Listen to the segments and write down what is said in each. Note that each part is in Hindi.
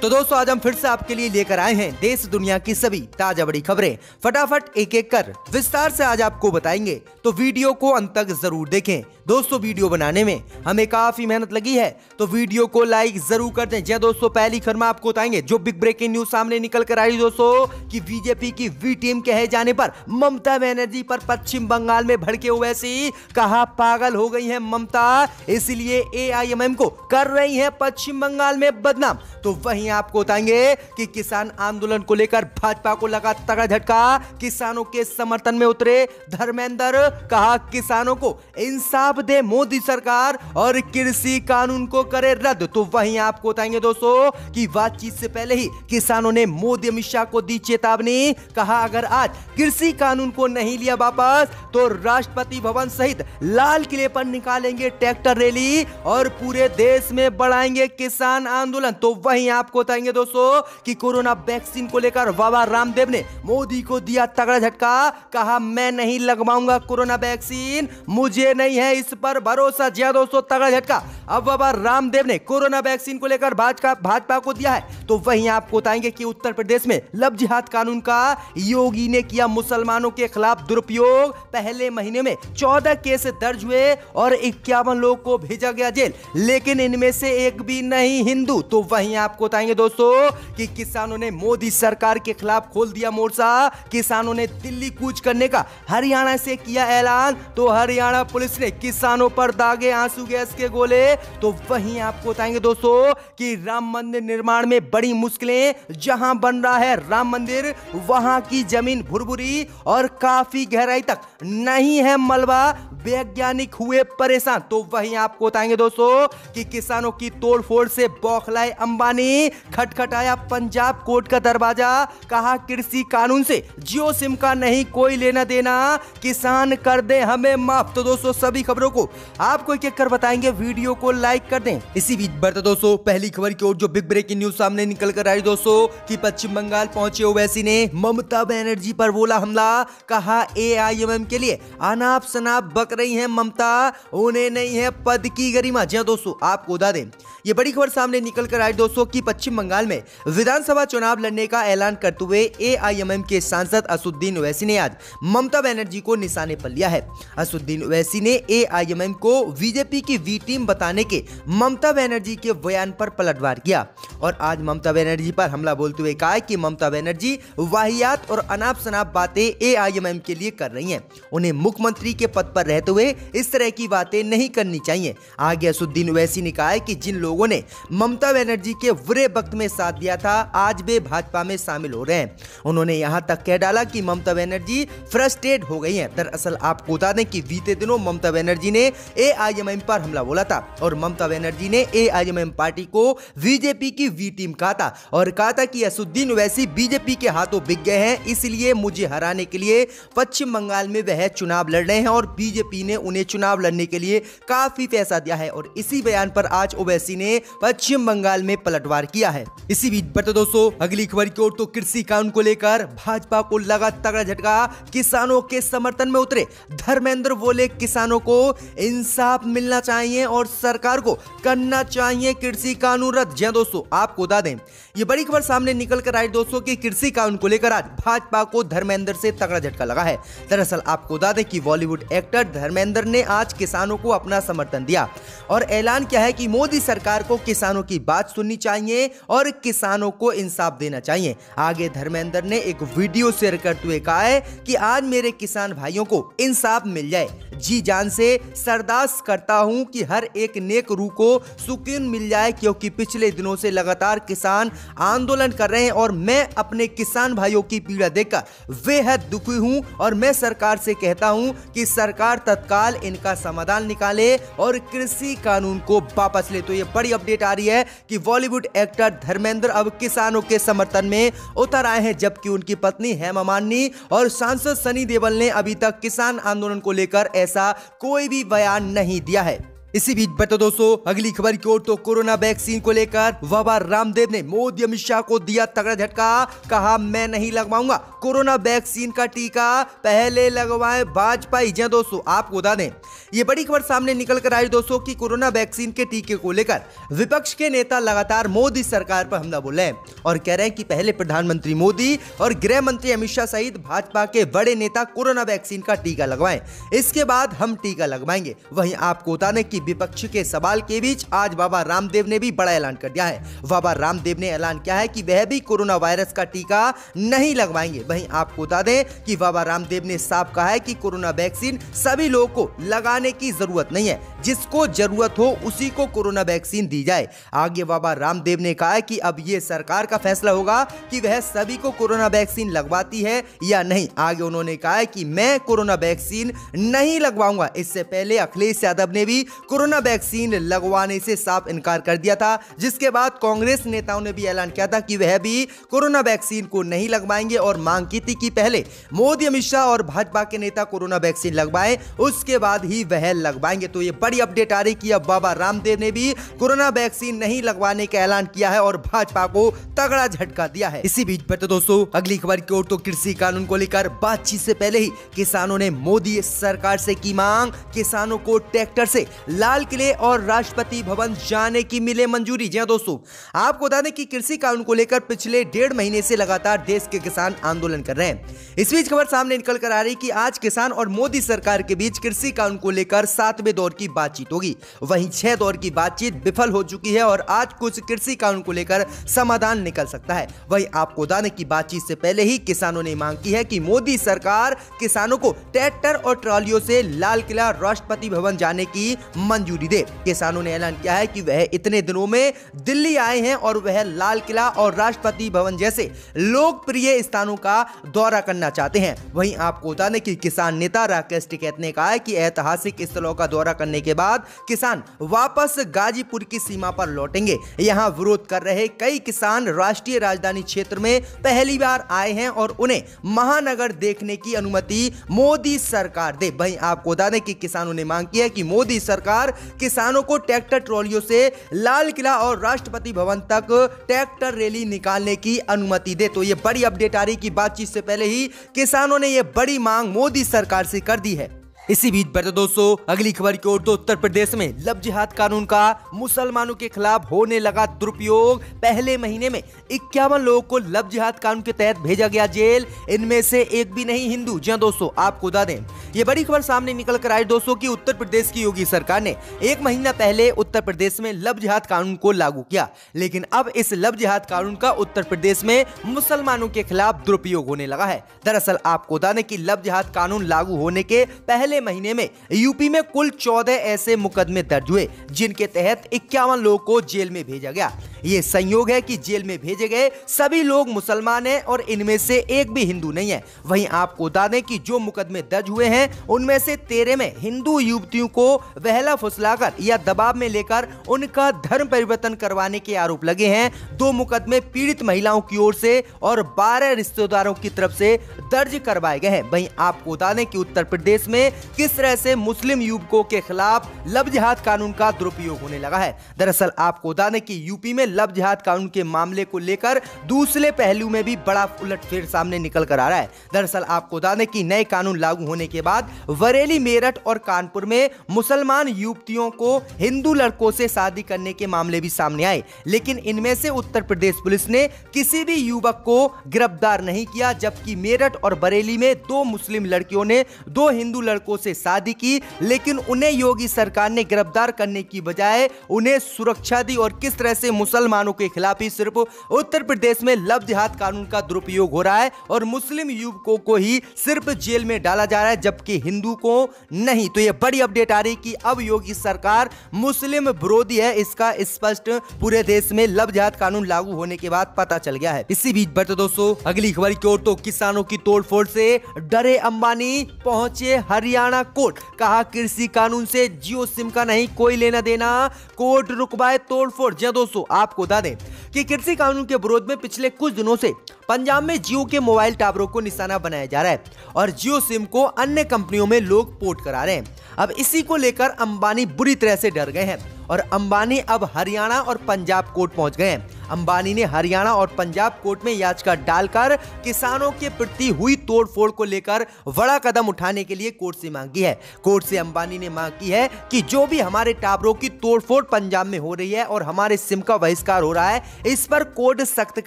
तो दोस्तों आज हम फिर से आपके लिए लेकर आए हैं देश दुनिया की सभी ताजा बड़ी खबरें। फटाफट एक एक कर विस्तार से आज आपको बताएंगे, तो वीडियो को अंत तक जरूर देखें। दोस्तों वीडियो बनाने में हमें काफी मेहनत लगी है, तो वीडियो को लाइक जरूर कर दें। जी दोस्तों, पहली खबर में आपको बताएंगे जो बिग ब्रेकिंग न्यूज सामने निकल कर आई दोस्तों कि बीजेपी की वी टीम कहे जाने पर ममता बनर्जी पर पश्चिम बंगाल में भड़के हुए सी कहा पागल हो गई है ममता, इसलिए एआईएमएम को कर रही है पश्चिम बंगाल में बदनाम। तो वहीं आपको बताएंगे कि किसान आंदोलन को लेकर भाजपा को लगा तगड़ा झटका, किसानों के समर्थन में उतरे धर्मेंद्र, कहा किसानों को इंसाफ दे मोदी सरकार और कृषि कानून को करे रद्द। तो वहीं आपको बताएंगे दोस्तों कि बातचीत से पहले ही किसानों ने मोदी अमित शाह को दी चेतावनी, कहा अगर आज कृषि कानून को नहीं लिया वापस तो राष्ट्रपति भवन सहित लाल किले पर निकालेंगे ट्रैक्टर रैली और पूरे देश में बढ़ाएंगे किसान आंदोलन। तो वहीं आपको बताएंगे दोस्तों कि कोरोना वैक्सीन को लेकर बाबा रामदेव ने मोदी को दिया तगड़ा झटका, कहा मैं नहीं लगवाऊंगा कोरोना वैक्सीन, मुझे नहीं है इस पर भरोसा। जी दोस्तों, तगड़ा झटका अब बाबा रामदेव ने कोरोना वैक्सीन को लेकर भाजपा को दिया है। तो वहीं आपको बताएंगे कि उत्तर प्रदेश में लव जिहाद कानून का योगी ने किया मुसलमानों के खिलाफ दुरुपयोग, पहले महीने में 14 केस दर्ज हुए और 51 लोगों को भेजा गया जेल, लेकिन इनमें से एक भी नहीं हिंदू। तो वहीं आपको बताएंगे दोस्तों कि किसानों ने मोदी सरकार के खिलाफ खोल दिया मोर्चा, किसानों ने दिल्ली कूच करने का हरियाणा से किया ऐलान, तो हरियाणा पुलिस ने किसानों पर दागे आंसू गैस के गोले। तो वहीं आपको बताएंगे दोस्तों कि राम मंदिर निर्माण में बड़ी मुश्किलें, जहां बन रहा है राम मंदिर वहां की जमीन भुरभुरी और काफी गहराई तक नहीं है मलबा, वैज्ञानिक हुए परेशान। तो वहीं आपको बताएंगे दोस्तों कि किसानों की तोड़फोड़ से बौखलाए अंबानी, खटखटाया पंजाब कोर्ट का दरवाजा, कहा कृषि कानून से जियो सिम का नहीं कोई लेना देना, किसान कर दे हमें माफ। तो दोस्तों सभी खबरों को आपको एक एक कर बताएंगे, वीडियो को लाइक कर दें। इसी बीच बढ़ते दोस्तों पहली खबर की ओर जो बिग ब्रेकिंग न्यूज सामने निकल कर आई दोस्तों कि पश्चिम बंगाल पहुंचे ओवैसी ने ममता बनर्जी पर बोला हमला, कहा एआईएमएम के लिए अनाप शनाप बक रही है ममता, उन्हें नहीं है पद की गरिमा। जी दोस्तों, आपको बता दें ये बड़ी खबर सामने निकल कर आई दोस्तों कि पश्चिम बंगाल में विधानसभा चुनाव लड़ने का ऐलान करते हुए एआईएमएम के सांसद असदुद्दीन ओवैसी ने आज ममता बनर्जी को निशाने पर लिया है। असदुद्दीन ओवैसी ने एआईएमएम को बीजेपी की वी टीम बताने के ममता बनर्जी के बयान पर पलटवार किया और आज ममता बनर्जी पर हमला बोलते हुए कहा कि ममता बनर्जी वाहियात और अनाप शनाप बातें एआईएमएम के लिए कर रही हैं, उन्हें मुख्यमंत्री के पद पर रहते हुए इस तरह की बातें नहीं करनी चाहिए। आगे असदुद्दीन ओवैसी ने कहा कि जिन लोगों ने ममता बनर्जी के बुरे वक्त में साथ दिया था आज वे भाजपा में शामिल हो रहे हैं। उन्होंने यहां तक कह डाला कि ममता बनर्जी फ्रस्ट्रेट हो गई हैं। दरअसल आपको बता दें कि बीते दिनों ममता बनर्जी ने एआईएमएम पर हमला बोला था और ममता बनर्जी ने एआईएमएम पार्टी को बीजेपी की वी टीम कहा था और कहा था कि असदुद्दीन ओवैसी बीजेपी के हाथों बिक गए हैं, इसलिए मुझे हराने के लिए पश्चिम बंगाल में वह चुनाव लड़ रहे हैं और बीजेपी ने उन्हें चुनाव लड़ने के लिए काफी पैसा दिया है। और इसी बयान पर आज ओवैसी ने पश्चिम बंगाल में पलटवार किया है। इसी बीच बढ़ते दोस्तों अगली खबर की ओर तो कृषि कानून को लेकर भाजपा को लगा तगड़ा झटका, किसानों के समर्थन में उतरे धर्मेंद्र, बोले किसानों को इंसाफ मिलना चाहिए और सरकार को करना चाहिए कृषि कानून रद्द। जी दोस्तों, आपको बता दें ये बड़ी खबर सामने निकल कर आई दोस्तों कि कृषि कानून को लेकर आज भाजपा को धर्मेंद्र से तगड़ा झटका लगा है। दरअसल आपको बता दें कि बॉलीवुड एक्टर धर्मेंद्र ने आज किसानों को अपना समर्थन दिया और ऐलान किया है कि मोदी सरकार को किसानों की बात सुननी चाहिए और किसानों को इंसाफ देना चाहिए। आगे धर्मेंद्र ने एक वीडियो शेयर करते हुए कहा है कि आज मेरे किसान भाइयों को इंसाफ मिल जाए, जी जान से सरदास करता हूं कि हर एक नेक रूह को सुकून मिल जाए, क्योंकि पिछले दिनों से लगातार किसान आंदोलन कर रहे हैं और मैं अपने किसान भाइयों की पीड़ा देखकर बेहद दुखी हूं और मैं सरकार से कहता हूं कि सरकार तत्काल इनका समाधान निकाले और कृषि कानून को वापस ले। तो ये बड़ी अपडेट आ रही है कि बॉलीवुड एक्टर धर्मेंद्र अब किसानों के समर्थन में उतर आए हैं, जबकि उनकी पत्नी हेमा मालिनी और सांसद सनी देओल ने अभी तक किसान आंदोलन को लेकर ऐसा कोई भी बयान नहीं दिया है। इसी बीच बढ़ते दोस्तों अगली खबर की ओर। तो कोरोना वैक्सीन को लेकर बाबा रामदेव ने मोदी अमित शाह को दिया तगड़ा झटका। कहा मैं नहीं लगवाऊंगा कोरोना वैक्सीन का टीका, पहले लगवाएं वाजपेयी। जी दोस्तों, आपको बता दें ये बड़ी खबर सामने निकल कर आई दोस्तों कि कोरोना वैक्सीन के टीके को लेकर विपक्ष के नेता लगातार मोदी सरकार पर हमला बोल रहे हैं और कह रहे हैं कि पहले प्रधानमंत्री मोदी और गृह मंत्री अमित शाह सहित भाजपा के बड़े नेता कोरोना वैक्सीन का टीका लगवाएं, इसके बाद हम टीका लगवाएंगे। वहीं आपको बता दें कि विपक्ष के सवाल के बीच आज बाबा रामदेव ने भी बड़ा ऐलान कर दिया है। बाबा रामदेव ने ऐलान किया है कि वह भी कोरोना वायरस का टीका नहीं लगवाएंगे। वहीं आपको बता दें कि बाबा रामदेव ने साफ कहा है कि कोरोना वैक्सीन सभी लोगों को लगाने की जरूरत नहीं है, जिसको जरूरत हो उसी को कोरोना वैक्सीन दी जाए। आगे बाबा रामदेव ने कहा है कि अब यह सरकार का फैसला होगा कि वह सभी को कोरोना वैक्सीन लगवाती है या नहीं। आगे उन्होंने कहा है कि मैं कोरोना वैक्सीन नहीं लगवाऊंगा। इससे पहले अखिलेश यादव ने भी कोरोना वैक्सीन लगवाने से साफ इनकार कर दिया था, जिसके बाद कांग्रेस नेताओं ने भी ऐलान किया था कि वह भी कोरोना वैक्सीन को नहीं लगवाएंगे और मांग की थी कि पहले मोदी अमित शाह और भाजपा के नेता कोरोना वैक्सीन लगवाएं, उसके बाद ही वह लगवाएंगे। तो ये बड़ी अपडेट आ रही कि अब बाबा रामदेव ने भी कोरोना वैक्सीन नहीं लगवाने का ऐलान किया है और भाजपा को तगड़ा झटका दिया है। इसी बीच बढ़ते दोस्तों अगली खबर की ओर। तो कृषि कानून को लेकर बातचीत से पहले ही किसानों ने मोदी सरकार से की मांग। किसानों को ट्रैक्टर से लाल किले और राष्ट्रपति भवन जाने की मिले मंजूरी। जी दोस्तों, आपको बता दें कि कृषि कानून को लेकर पिछले 1.5 महीने से लगातार देश के किसान आंदोलन कर रहे हैं। इस बीच खबर सामने निकल कर आ रही कि आज किसान और मोदी सरकार के बीच कृषि कानून को लेकर 7वें दौर की बातचीत होगी। वहीं 6 दौर की बातचीत विफल हो चुकी है और आज कुछ कृषि कानून को लेकर समाधान निकल सकता है। वहीं आपको बता दें कि बातचीत से पहले ही किसानों ने मांग की है कि मोदी सरकार किसानों को ट्रैक्टर और ट्रॉलियों से लाल किला राष्ट्रपति भवन जाने की मंजूरी दे। किसानों ने ऐलान किया है कि वह इतने दिनों में दिल्ली आए हैं और वह लाल किला और राष्ट्रपति भवन जैसे लोकप्रिय स्थानों का दौरा करना चाहते हैं। वहीं आपको बता दें कि किसान नेता राकेश टिकैत ने कहा है कि ऐतिहासिक स्थलों का दौरा करने के बाद किसान वापस गाजीपुर की सीमा पर लौटेंगे। यहां विरोध कर रहे कई किसान राष्ट्रीय राजधानी क्षेत्र में पहली बार आए हैं और उन्हें महानगर देखने की अनुमति मोदी सरकार दे। वहीं आपको बता दें कि किसानों ने मांग की है कि मोदी सरकार किसानों को ट्रैक्टर ट्रॉलियों से लाल किला और राष्ट्रपति भवन तक ट्रैक्टर रैली निकालने की अनुमति दे। तो ये बड़ी अपडेट आ रही कि बातचीत से पहले ही किसानों ने यह बड़ी मांग मोदी सरकार से कर दी है। इसी बीच बढ़ते दोस्तों अगली खबर की ओर। तो उत्तर प्रदेश में लव जिहाद कानून का मुसलमानों के खिलाफ होने लगा दुरुपयोग। पहले महीने में 51 लोगों को लव जिहाद कानून के तहत भेजा गया जेल, इनमें से एक भी नहीं हिंदू। जी दोस्तों, आपको बता दें ये बड़ी खबर सामने निकल कर आई दोस्तों कि उत्तर प्रदेश की योगी सरकार ने 1 महीना पहले उत्तर प्रदेश में लव जिहाद कानून को लागू किया, लेकिन अब इस लव जिहाद कानून का उत्तर प्रदेश में मुसलमानों के खिलाफ दुरुपयोग होने लगा है। दरअसल आपको बता दें कि लव जिहाद कानून लागू होने के पहले महीने में यूपी में कुल 14 ऐसे मुकदमे दर्ज हुए जिनके तहत 51 लोगों को जेल में भेजा गया। ये संयोग है कि जेल में भेजे गए सभी लोग मुसलमान हैं और इनमें से एक भी हिंदू नहीं है। वहीं आपको बता दें कि जो मुकदमे दर्ज हुए हैं उनमें से 13 में हिंदू युवतियों को बहला फुसलाकर या दबाव में लेकर उनका धर्म परिवर्तन करवाने के आरोप लगे हैं। 2 मुकदमे पीड़ित महिलाओं की ओर से और 12 रिश्तेदारों की तरफ से दर्ज करवाए गए हैं। वहीं आपको बता दें कि उत्तर प्रदेश में किस तरह से मुस्लिम युवकों के खिलाफ लव जिहाद कानून का दुरुपयोग होने लगा है। दरअसल आपको बता दें कि यूपी में लव जिहाद कानून के मामले को लेकर दूसरे पहलू में भी बड़ा उलटफेर सामने निकल कर आ रहा है। दरअसल आपको बता दें कि नए कानून लागू होने के बाद बरेली, मेरठ और कानपुर में मुसलमान युवतियों को हिंदू लड़कों से शादी करने के मामले भी सामने आए, लेकिन इनमें से उत्तर प्रदेश पुलिस ने किसी भी युवक को गिरफ्तार नहीं किया, जबकि मेरठ और बरेली में 2 मुस्लिम लड़कियों ने 2 हिंदू लड़कों से शादी की, लेकिन उन्हें योगी सरकार ने गिरफ्तार करने की बजाय उन्हें सुरक्षा दी। और किस तरह से मुसलमानों के खिलाफ ही सिर्फ उत्तर प्रदेश में लव जिहाद कानून का दुरुपयोग हो रहा है और मुस्लिम युवकों को ही सिर्फ जेल में डाला जा रहा है, जबकि हिंदू को नहीं। तो यह बड़ी अपडेट आ रही कि अब योगी सरकार मुस्लिम विरोधी है, इसका स्पष्ट पूरे देश में लव जिहाद कानून लागू होने के बाद पता चल गया है। इसी बीच बढ़ते दोस्तों अगली खबर की ओर। तो किसानों की तोड़फोड़ से डरे अंबानी पहुंचे हरियाणा कोर्ट, कहा कृषि कानून से जियो सिम का नहीं कोई लेना देना, कोर्ट रुकवाए तोड़फोड़। जी दोस्तों, आपको बता दें कि कृषि कानून के विरोध में पिछले कुछ दिनों से पंजाब में जियो के मोबाइल टावरों को निशाना बनाया जा रहा है और जियो सिम को अन्य कंपनियों में लोग पोर्ट करा रहे हैं। अब इसी को लेकर अंबानी बुरी तरह से डर गए हैं और अंबानी अब हरियाणा और पंजाब कोर्ट पहुंच गए हैं। अंबानी ने हरियाणा और पंजाब कोर्ट में याचिका डालकर किसानों के प्रति हुई तोड़फोड़ को लेकर बड़ा कदम उठाने के लिए कोर्ट से मांग की है। कोर्ट से अंबानी ने मांग की है कि जो भी हमारे टावरों की तोड़फोड़ पंजाब में हो रही है और हमारे सिम का बहिष्कार हो रहा है, इस पर कोर्ट सख्त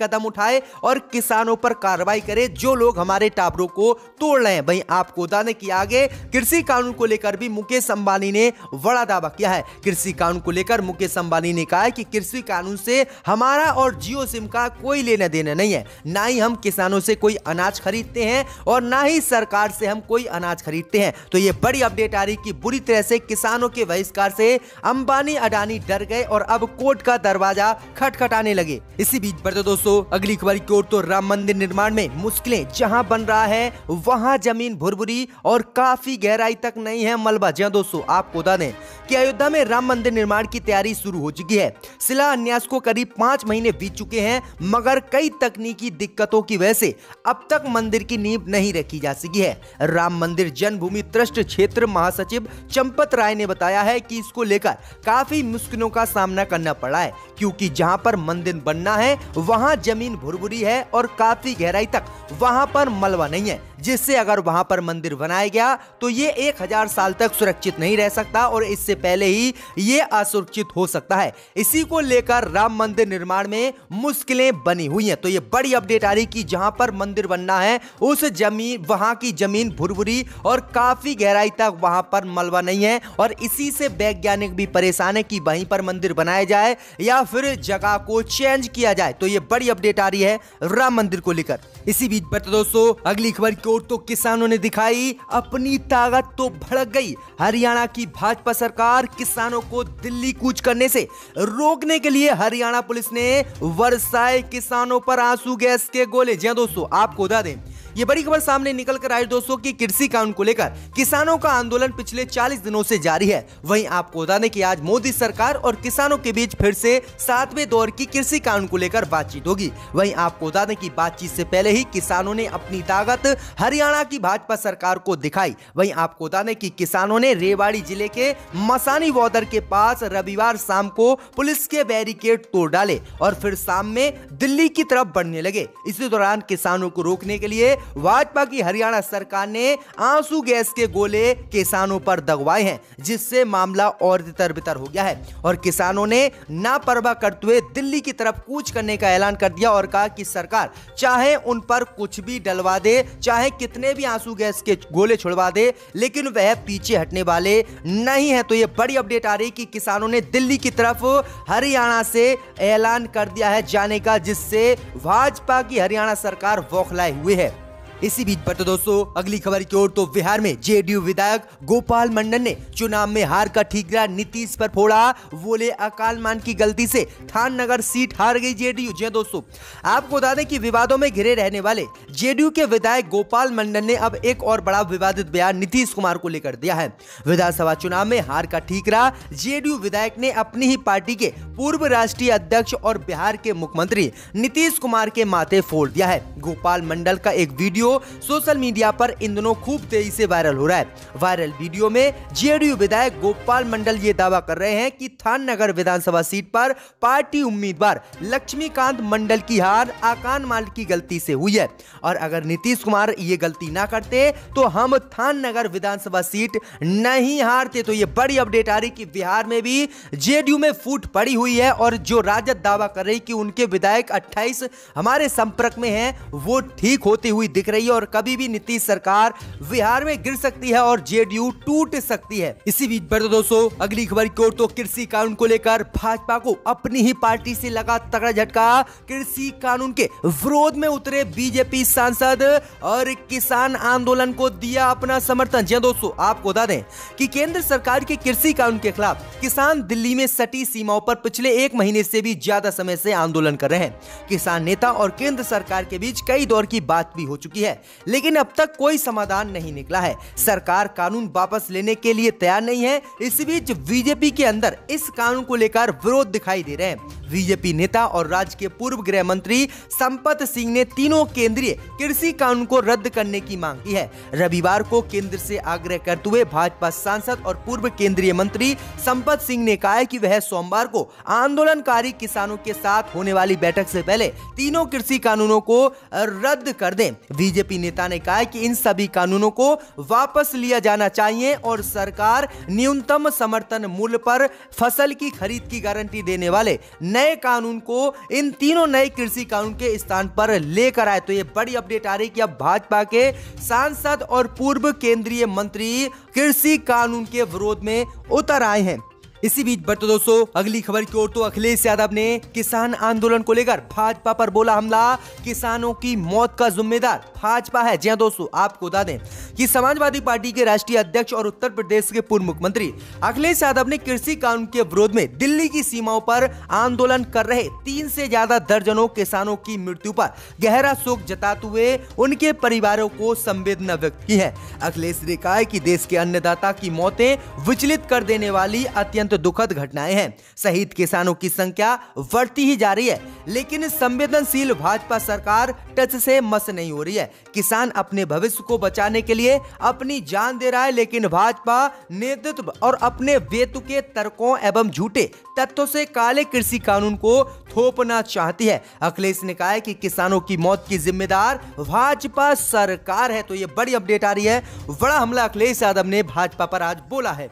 कदम उठाए और किसानों पर कार्रवाई करे जो लोग हमारे टावरों को तोड़ रहे हैं। वहीं आपको बता दें कि आगे कृषि कानून को लेकर भी मुकेश अंबानी ने बड़ा दावा किया है। कृषि कानून को लेकर मुकेश अंबानी ने कहा है कि कृषि कानून से हमारा और जियो सिम का कोई लेना देना नहीं है, ना ही हम किसानों से कोई अनाज खरीदते हैं और ना ही सरकार से हम कोई अनाज खरीदते हैं। तो ये बड़ी अपडेट आ रही कि बुरी तरह से किसानों के बहिष्कार से अंबानी अडानी डर गए और अब कोर्ट का दरवाजा खटखटाने लगे। इसी बीच बढ़ते दोस्तों अगली खबर की ओर, तो राम मंदिर निर्माण में मुश्किलें, जहां बन रहा है वहां जमीन भुरभुरी और काफी गहराई तक नहीं है मलबा। जी दोस्तों, आपको बता दें कि अयोध्या में राम मंदिर निर्माण की तैयारी शुरू हो चुकी है। शिलान्यास को करीब 5 महीने बीत चुके हैं, मगर कई तकनीकी दिक्कतों की वजह से अब तक मंदिर की नींव नहीं रखी जा सकी है। राम मंदिर जन्मभूमि ट्रस्ट क्षेत्र महासचिव चंपत राय ने बताया है कि इसको लेकर काफी मुश्किलों का सामना करना पड़ा है, क्योंकि जहां पर मंदिर बनना है वहां जमीन भुरभुरी है और काफी गहराई तक वहां पर मलबा नहीं है, जिससे अगर वहां पर मंदिर बनाया गया तो ये 1000 साल तक सुरक्षित नहीं रह सकता और इससे पहले ही ये असुरक्षित हो सकता है। इसी को लेकर राम मंदिर निर्माण में मुश्किलें बनी हुई हैं। तो ये बड़ी अपडेट आ रही कि जहां पर मंदिर बनना है उस जमीन, वहां की जमीन भुरभुरी और काफी गहराई तक वहां पर मलबा नहीं है और इसी से वैज्ञानिक भी परेशान है कि वहीं पर मंदिर बनाया जाए या फिर जगह को चेंज किया जाए। तो ये बड़ी अपडेट आ रही है राम मंदिर को लेकर। इसी बीच बढ़ते दोस्तों अगली खबर की ओर, तो किसानों ने दिखाई अपनी ताकत, तो भड़क गई हरियाणा की भाजपा सरकार। किसानों को दिल्ली कूच करने से रोकने के लिए हरियाणा पुलिस ने बरसाए किसानों पर आंसू गैस के गोले। जी दोस्तों, आपको बता दें ये बड़ी खबर सामने निकल कर आई दोस्तों कि कृषि कानून को लेकर किसानों का आंदोलन पिछले 40 दिनों से जारी है। वहीं आपको बता दें कि आज मोदी सरकार और किसानों के बीच फिर से 7वें दौर की कृषि कानून को लेकर बातचीत होगी। वहीं आपको बता दें कि बातचीत से पहले ही किसानों ने अपनी ताकत हरियाणा की भाजपा सरकार को दिखाई। वहीं आपको बता दें कि किसानों ने रेवाड़ी जिले के मसानी बॉर्डर के पास रविवार शाम को पुलिस के बैरिकेड तोड़ डाले और फिर शाम में दिल्ली की तरफ बढ़ने लगे। इसी दौरान किसानों को रोकने के लिए भाजपा की हरियाणा सरकार ने आंसू गैस के गोले किसानों पर दगवाए हैं, जिससे मामला और तितर-बितर हो गया है और किसानों ने नापरवाह करते हुए दिल्ली की तरफ कूच करने का ऐलान कर दिया और कहा कि सरकार चाहे उन पर कुछ भी डलवा दे, चाहे कितने भी आंसू गैस के गोले छुड़वा दे, लेकिन वह पीछे हटने वाले नहीं है। तो ये बड़ी अपडेट आ रही कि किसानों ने दिल्ली की तरफ हरियाणा से ऐलान कर दिया है जाने का, जिससे भाजपा की हरियाणा सरकार बौखलाए हुए है। इसी बीच बढ़ते दोस्तों अगली खबर की ओर, तो बिहार में जेडीयू विधायक गोपाल मंडल ने चुनाव में हार का ठीकरा नीतीश पर फोड़ा। बोले अकाल मान की गलती से थान नगर सीट हार गई जेडीयू। जी दोस्तों, आपको बता दें कि विवादों में घिरे रहने वाले जेडीयू के विधायक गोपाल मंडल ने अब एक और बड़ा विवादित बयान नीतीश कुमार को लेकर दिया है। विधानसभा चुनाव में हार का ठीकरा जेडीयू विधायक ने अपनी ही पार्टी के पूर्व राष्ट्रीय अध्यक्ष और बिहार के मुख्यमंत्री नीतीश कुमार के माथे फोड़ दिया है। गोपाल मंडल का एक वीडियो सोशल मीडिया पर इन दिनों खूब तेजी से वायरल हो रहा है। वायरल वीडियो में जेडीयू विधायक गोपाल मंडल ये दावा कर रहे हैं कि थान नगर विधानसभा सीट पर पार्टी उम्मीदवार लक्ष्मीकांत मंडल की हार आकान माल की गलती से हुई है और अगर नीतीश कुमार ये गलती ना करते तो हम थान नगर विधानसभा सीट नहीं हारते। तो ये बड़ी अपडेट आ रही कि बिहार में भी जेडीयू में फूट पड़ी हुई है और जो राजद दावा कर रही कि उनके विधायक 28 हमारे संपर्क में हैं, वो ठीक होती हुई दिख रही है और कभी भी नीतीश सरकार बिहार में गिर सकती है और जेडीयू टूट सकती है। इसी बीच बढ़ते दोस्तों अगली खबर की ओर, तो कृषि कानून को लेकर भाजपा को अपनी ही पार्टी से लगा तगड़ा झटका। कृषि कानून के विरोध में उतरे बीजेपी सांसद और किसान आंदोलन को दिया अपना समर्थन। जी दोस्तों, आपको बता दें कि केंद्र सरकार के कृषि कानून के खिलाफ किसान दिल्ली में सटी सीमाओं पर पिछले 1 महीने से भी ज्यादा समय से आंदोलन कर रहे हैं। किसान नेता और केंद्र सरकार के बीच कई दौर की बात भी हो चुकी है, लेकिन अब तक कोई समाधान नहीं निकला है। सरकार कानून वापस लेने के लिए तैयार नहीं है। इस बीच बीजेपी के अंदर इस कानून को लेकर विरोध दिखाई दे रहे हैं। बीजेपी नेता और राज्य के पूर्व गृह मंत्री संपत सिंह ने तीनों केंद्रीय कृषि कानून को रद्द करने की मांग की है। रविवार को केंद्र से आग्रह करते हुए भाजपा सांसद और पूर्व केंद्रीय मंत्री संपत सिंह ने कहा है कि वह सोमवार को आंदोलनकारी किसानों के साथ होने वाली बैठक से पहले तीनों कृषि कानूनों को रद्द कर दें। बीजेपी नेता ने कहा कि इन सभी कानूनों को वापस लिया जाना चाहिए और सरकार न्यूनतम समर्थन मूल्य पर फसल की खरीद की गारंटी देने वाले नए कानून को इन तीनों नए कृषि कानून के स्थान पर लेकर आए। तो ये बड़ी अपडेट आ रही कि अब भाजपा के सांसद और पूर्व केंद्रीय मंत्री कृषि कानून के विरोध में उतर आए हैं। इसी बीच बढ़ते दोस्तों अगली खबर की ओर, तो अखिलेश यादव ने किसान आंदोलन को लेकर भाजपा पर बोला हमला, किसानों की मौत का जिम्मेदार भाजपा है। जी हां दोस्तों, आपको बता दें कि समाजवादी पार्टी के राष्ट्रीय अध्यक्ष और उत्तर प्रदेश के पूर्व मुख्यमंत्री अखिलेश यादव ने कृषि कानून के विरोध में दिल्ली की सीमाओं पर आंदोलन कर रहे 3 से ज्यादा दर्जनों किसानों की मृत्यु पर गहरा शोक जताते हुए उनके परिवारों को संवेदना व्यक्त की है। अखिलेश ने कहा कि देश के अन्नदाता की मौतें विचलित कर देने वाली अत्यंत दुखद घटनाएं हैं। शहीद किसानों की संख्या बढ़ती ही जा रही है, लेकिन संवेदनशील भाजपा सरकार टच से मस नहीं हो रही है। किसान अपने भविष्य को बचाने के लिए अपनी जान दे रहा है, लेकिन भाजपा नेतृत्व और अपने बेतुके तर्कों एवं झूठे तथ्यों से काले कृषि कानून को थोपना चाहती है। अखिलेश ने कहा है कि किसानों की मौत की जिम्मेदार भाजपा सरकार है। तो ये बड़ी अपडेट आ रही है, बड़ा हमला अखिलेश यादव ने भाजपा पर आज बोला है।